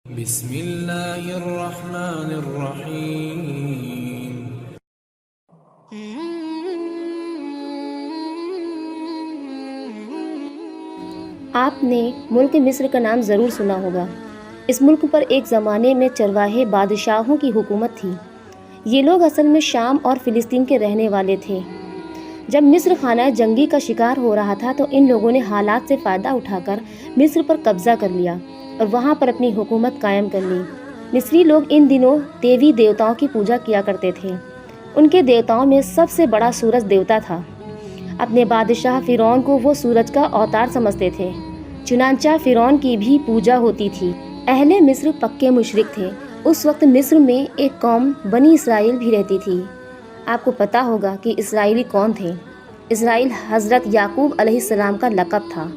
بسم اللہ الرحمن الرحیم۔ آپ نے ملک مصر کا نام ضرور سنا ہوگا۔ اس ملک پر ایک زمانے میں چرواہے بادشاہوں کی حکومت تھی۔ یہ لوگ اصل میں شام اور فلسطین کے رہنے والے تھے۔ جب مصر خانہ جنگی کا شکار ہو رہا تھا تو ان لوگوں نے حالات سے فائدہ اٹھا کر مصر پر قبضہ کر لیا اور وہاں پر اپنی حکومت قائم کر لی۔ مصری لوگ ان دنوں دیوی دیوتاؤں کی پوجا کیا کرتے تھے۔ ان کے دیوتاؤں میں سب سے بڑا سورج دیوتا تھا۔ اپنے بادشاہ فرعون کو وہ سورج کا اوتار سمجھتے تھے، چنانچہ فرعون کی بھی پوجا ہوتی تھی۔ اہل مصر پکے مشرک تھے۔ اس وقت مصر میں ایک قوم بنی اسرائیل بھی رہتی تھی۔ آپ کو پتہ ہوگا کہ اسرائیلی کون تھے۔ اسرائیل حضرت یعقوب علیہ السلام کا لقب تھا،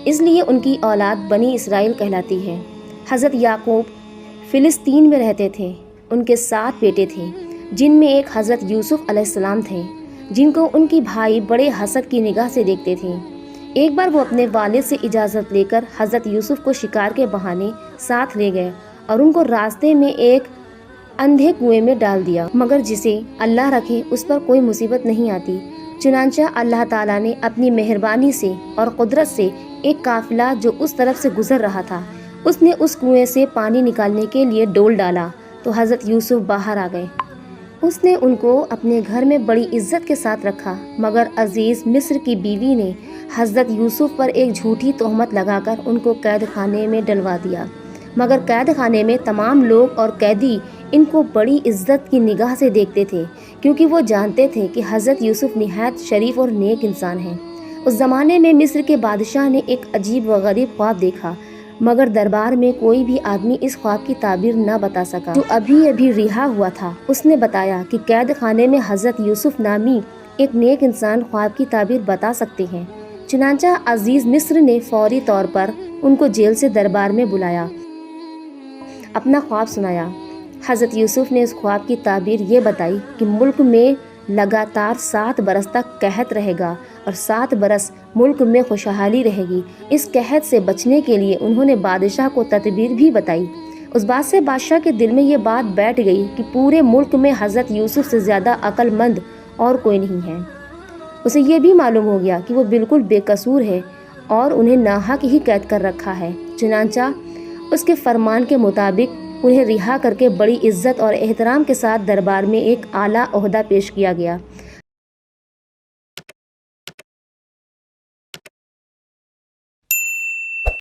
اس لیے ان کی اولاد بنی اسرائیل کہلاتی ہے۔ حضرت یعقوب فلسطین میں رہتے تھے۔ ان کے 7 بیٹے تھے، جن میں ایک حضرت یوسف علیہ السلام تھے، جن کو ان کی بھائی بڑے حسد کی نگاہ سے دیکھتے تھے۔ ایک بار وہ اپنے والد سے اجازت لے کر حضرت یوسف کو شکار کے بہانے ساتھ لے گئے اور ان کو راستے میں ایک اندھے کنویں میں ڈال دیا، مگر جسے اللہ رکھے اس پر کوئی مصیبت نہیں آتی۔ چنانچہ اللہ تعالیٰ نے اپنی مہربانی سے اور قدرت سے ایک قافلہ جو اس طرف سے گزر رہا تھا، اس نے اس کنویں سے پانی نکالنے کے لیے ڈول ڈالا تو حضرت یوسف باہر آ گئے۔ اس نے ان کو اپنے گھر میں بڑی عزت کے ساتھ رکھا، مگر عزیز مصر کی بیوی نے حضرت یوسف پر ایک جھوٹی تہمت لگا کر ان کو قید خانے میں ڈلوا دیا، مگر قید خانے میں تمام لوگ اور قیدی ان کو بڑی عزت کی نگاہ سے دیکھتے تھے، کیونکہ وہ جانتے تھے کہ حضرت یوسف نہایت شریف اور نیک انسان ہیں۔ اس زمانے میں مصر کے بادشاہ نے ایک عجیب و غریب خواب دیکھا، مگر دربار میں کوئی بھی آدمی اس خواب کی تعبیر نہ بتا سکا۔ جو ابھی رہا ہوا تھا اس نے بتایا کہ قید خانے میں حضرت یوسف نامی ایک نیک انسان خواب کی تعبیر بتا سکتے ہیں۔ چنانچہ عزیز مصر نے فوری طور پر ان کو جیل سے دربار میں بلایا، اپنا خواب سنایا۔ حضرت یوسف نے اس خواب کی تعبیر یہ بتائی کہ ملک میں لگاتار 7 برس تک قحط رہے گا اور 7 برس ملک میں خوشحالی رہے گی۔ اس قحط سے بچنے کے لیے انہوں نے بادشاہ کو تدبیر بھی بتائی۔ اس بات سے بادشاہ کے دل میں یہ بات بیٹھ گئی کہ پورے ملک میں حضرت یوسف سے زیادہ عقل مند اور کوئی نہیں ہے۔ اسے یہ بھی معلوم ہو گیا کہ وہ بالکل بے قصور ہے اور انہیں ناحق ہی قید کر رکھا ہے۔ چنانچہ اس کے فرمان کے مطابق انہیں رہا کر کے بڑی عزت اور احترام کے ساتھ دربار میں ایک اعلیٰ عہدہ پیش کیا گیا۔